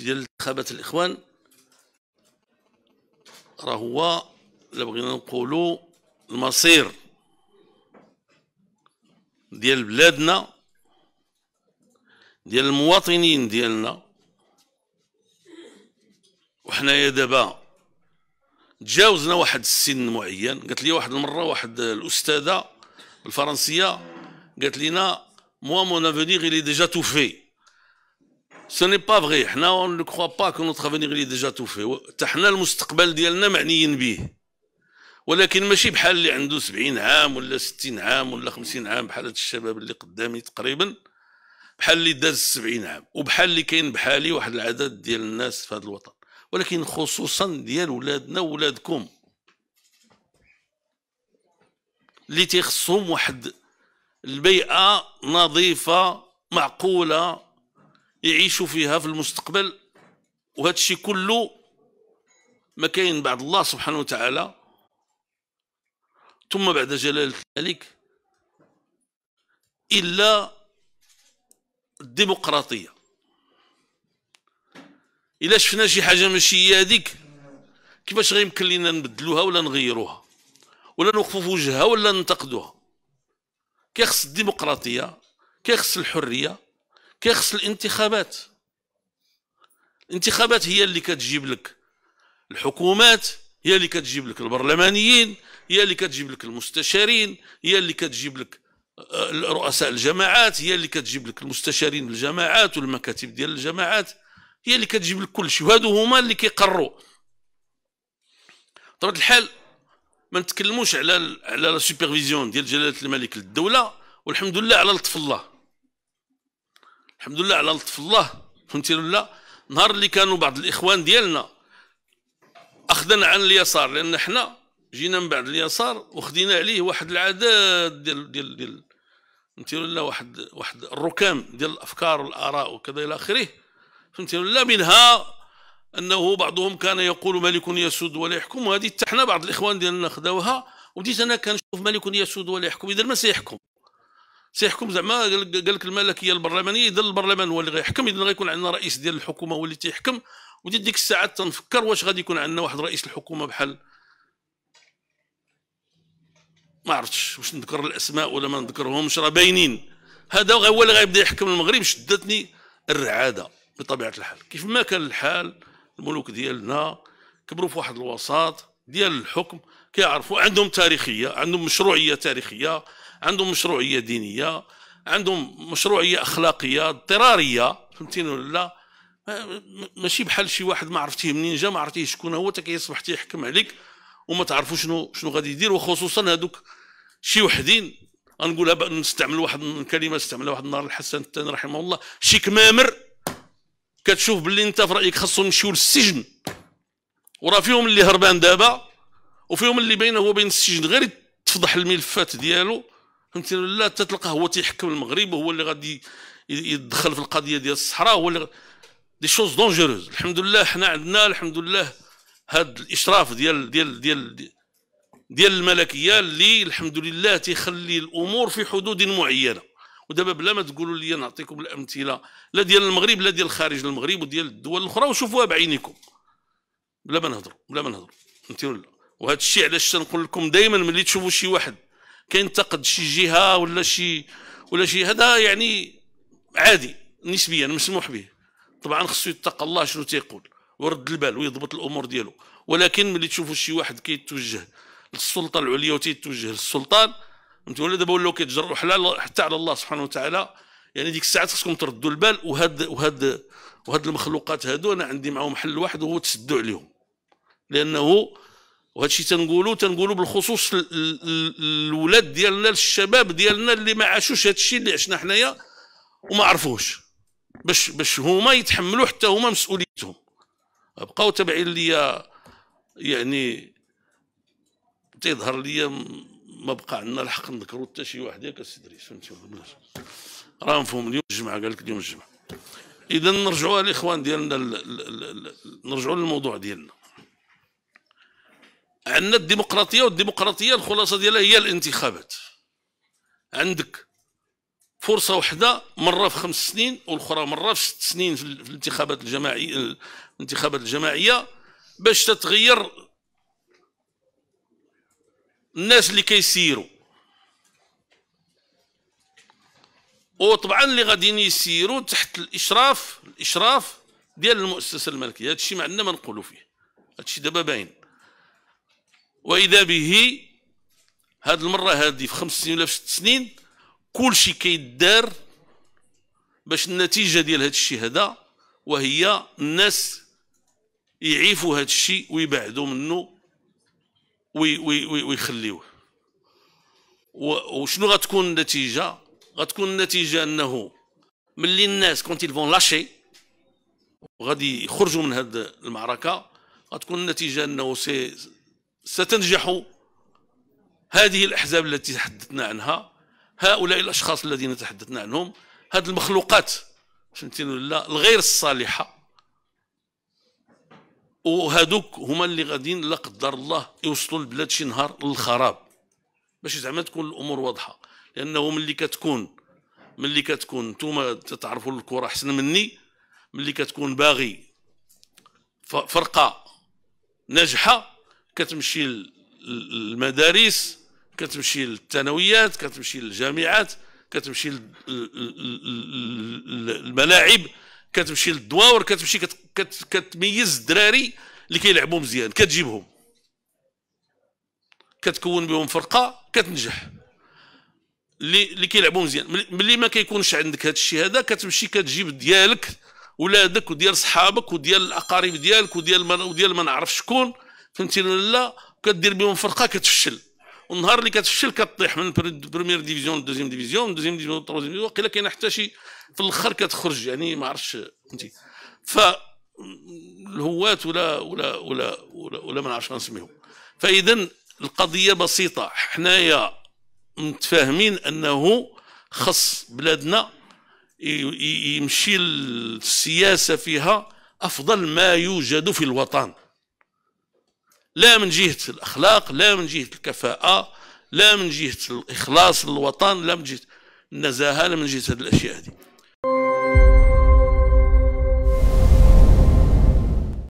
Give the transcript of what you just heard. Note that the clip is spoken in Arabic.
ديال انتخابات الاخوان راه هو الا بغينا نقولوا المصير ديال بلادنا، ديال المواطنين ديالنا. وحنايا دابا تجاوزنا واحد السن معين. قالت لي واحد المره واحد الاستاذه الفرنسيه قالت لنا moi mon avenir il est déjà tout fait. Ce n'est pas vrai. حنا on ne croit pas que notre avenir il est déjà tout fait. حتى حنا المستقبل ديالنا معنيين به، ولكن ماشي بحال اللي عنده 70 عام ولا 60 عام ولا 50 عام بحال هاد الشباب اللي قدامي تقريبا، بحال اللي داز 70 عام وبحال اللي كاين بحالي واحد العدد ديال الناس في هذا الوطن، ولكن خصوصا ديال ولادنا وولادكم اللي تيخصهم واحد البيئة نظيفة معقولة يعيشوا فيها في المستقبل. وهذا الشيء كله ما كاين بعد الله سبحانه وتعالى ثم بعد جلالة الملك إلا الديمقراطية. إلا شفنا شي حاجة ماشي هي هذيك، كيفاش غيمكن لينا نبدلوها ولا نغيروها ولا نوقفوا في وجهها ولا ننتقدوها؟ كيخص الديمقراطية، كيخص الحرية، كيخص الانتخابات. الانتخابات هي اللي كتجيب لك الحكومات، هي اللي كتجيب لك البرلمانيين، هي اللي كتجيب لك المستشارين، هي اللي كتجيب لك رؤساء الجماعات، هي اللي كتجيب لك المستشارين بالجماعات والمكاتب ديال الجماعات، هي اللي كتجيب لك كل شيء. وهادو هما اللي كيقروا. بطبيعة الحال ما نتكلموش على السوبرفيزيون ديال جلالة الملك للدولة، والحمد لله على لطف الله، الحمد لله على لطف الله. فهمتي ولا لا؟ نهار اللي كانوا بعض الاخوان ديالنا اخذنا عن اليسار، لان حنا جينا من بعد اليسار وخدينا عليه واحد العدد ديال فهمتي ولا لا، واحد الركام ديال الافكار والاراء وكذا الى اخره. فهمتي ولا لا؟ منها انه بعضهم كان يقول ملك يسود ولا يحكم، وهذه حتى حنا بعض الاخوان ديالنا خداوها، وبديت انا كنشوف ملك يسود ولا يحكم. اذا ما سيحكم زعما قال لك الملكيه البرلمانيه، اذا البرلمان هو اللي غيحكم، اذا غيكون عندنا رئيس ديال الحكومه هو اللي تيحكم. وديت ديك الساعات تنفكر واش غادي يكون عندنا واحد رئيس الحكومه بحال ما عرفتش واش نذكر الاسماء ولا ما نذكرهمش، راه باينين. هذا هو اللي غيبدا يحكم المغرب. شدتني الرعاده بطبيعه الحال. كيف ما كان الحال الملوك ديالنا كبروا في واحد الوسط ديال الحكم، كيعرفوا عندهم تاريخيه، عندهم مشروعيه تاريخيه، عندهم مشروعيه دينيه، عندهم مشروعيه اخلاقيه اضطراريه. فهمتيني ولا لا؟ ماشي بحال شي واحد ما عرفتيه منين جا، ما عرفتيه شكون هو، حتى كيصبح تيحكم عليك وما تعرفوا شنو غادي يدير. وخصوصا هذوك شي وحدين، غنقولها نستعمل واحد الكلمه استعملها واحد النهار الحسن الثاني رحمه الله، شي كمامر كتشوف باللي انت في رايك خاصهم يمشيو للسجن، وراه فيهم اللي هربان دابا وفيهم اللي بينه وبين السجن غير تفضح الملفات ديالو. فهمتي ولا لا؟ تتلقاه هو تيحكم المغرب وهو اللي غادي يدخل في القضيه ديال الصحراء، هو اللي دي شوز دونجوروز. الحمد لله حنا عندنا الحمد لله هذا الاشراف ديال الملكيه اللي الحمد لله تيخلي الامور في حدود معينه. ودابا بلا ما تقولوا لي نعطيكم الامثله لا ديال المغرب لا ديال خارج المغرب وديال الدول الاخرى وشوفوها بعينيكم بلا ما نهضروا. فهمتي ولا؟ وهذا الشيء علاش تنقول لكم دائما ملي تشوفوا شي واحد كينتقد شي جهه ولا شي هذا يعني عادي نسبيا مسموح به. طبعا خصو يتقى الله شنو تيقول ويرد البال ويضبط الامور ديالو. ولكن ملي تشوفوا شي واحد كيتوجه للسلطه العليا وتيتوجه للسلطان، فهمتوا ولا؟ دابا ولاو كيتجرؤوا حتى على الله سبحانه وتعالى. يعني ديك الساعات خصكم تردوا البال. وهاد المخلوقات هادو انا عندي معهم حل واحد وهو تسدوا عليهم. لانه وهذا الشيء تنقولوا بالخصوص الولاد ديالنا، الشباب ديالنا اللي ما عاشوش هذا الشيء اللي عشنا حنايا وما عرفوش، باش هما يتحملوا حتى هما مسؤوليتهم. بقاو تابعين ليا، يعني تيظهر ليا ما بقى عندنا الحق نذكروا حتى شي واحد ياك السي دريس. فهمتي ولا؟ راه مفهوم. اليوم الجمعه قال لك اليوم الجمعه. اذا نرجعوا الاخوان ديالنا، نرجعوا للموضوع ديالنا. عندنا الديمقراطيه، والديمقراطيه الخلاصه ديالها هي الانتخابات. عندك فرصه واحده، مره في 5 سنين والاخرى مره في 6 سنين في الانتخابات الجماعيه باش تتغير الناس اللي كيسيروا. وطبعا اللي غاديين يسيروا تحت الاشراف ديال المؤسسه الملكيه. هذا الشيء ما عندنا ما نقولوا فيه، هذا الشيء دابا باين. واذا به هذه المره هذه في 5 سنين ولا في 6 سنين كل شيء كيدار باش النتيجه ديال هذا الشيء هذا، وهي الناس يعيفوا هذا الشيء ويبعدوا منه ويخليوه. وشنو غتكون النتيجه؟ غتكون النتيجه انه ملي الناس كونت يلفون لاشي وغادي يخرجوا من هذه المعركه، غتكون النتيجه انه ستنجح هذه الاحزاب التي تحدثنا عنها، هؤلاء الاشخاص الذين تحدثنا عنهم، هذه المخلوقات فهمتيني ولا الغير الصالحه، وهذوك هما اللي غاديين لا قدر الله يوصلوا البلاد شي نهار للخراب. باش زعما تكون الامور واضحه، لانه ملي كتكون نتوما تتعرفوا الكره احسن مني، ملي كتكون باغي فرقه ناجحه كتمشي للمدارس، كتمشي للثانويات، كتمشي للجامعات، كتمشي للملاعب، كتمشي للدواور، كتمشي كتميز الدراري اللي كيلعبوا مزيان، كتجيبهم كتكون بهم فرقه كتنجح. اللي كيلعبوا مزيان ملي ما كيكونش عندك هذا الشيء هذا، كتمشي كتجيب ديالك ولادك وديال صحابك وديال الاقارب ديالك وديال ما نعرف شكون فهمتيني ولا لا، كدير بهم فرقه كتفشل. والنهار اللي كتفشل كطيح من بريمير ديفيزيون لدوزيام ديفيزيون، دوزيام ديفيزيون لتروزيام ديفيزيون، وقيلا كاين حتى شي في الاخر كتخرج، يعني ما عرفتش فهمتي. فالهواة ولا ما نعرفش غنسميهم. فاذا القضيه بسيطه، حنايا متفاهمين انه خص بلادنا يمشي السياسه فيها افضل ما يوجد في الوطن، لا من جهه الاخلاق، لا من جهه الكفاءه، لا من جهه الاخلاص للوطن، لا من جهه النزاهه، لا من جهه هذه الاشياء هذه.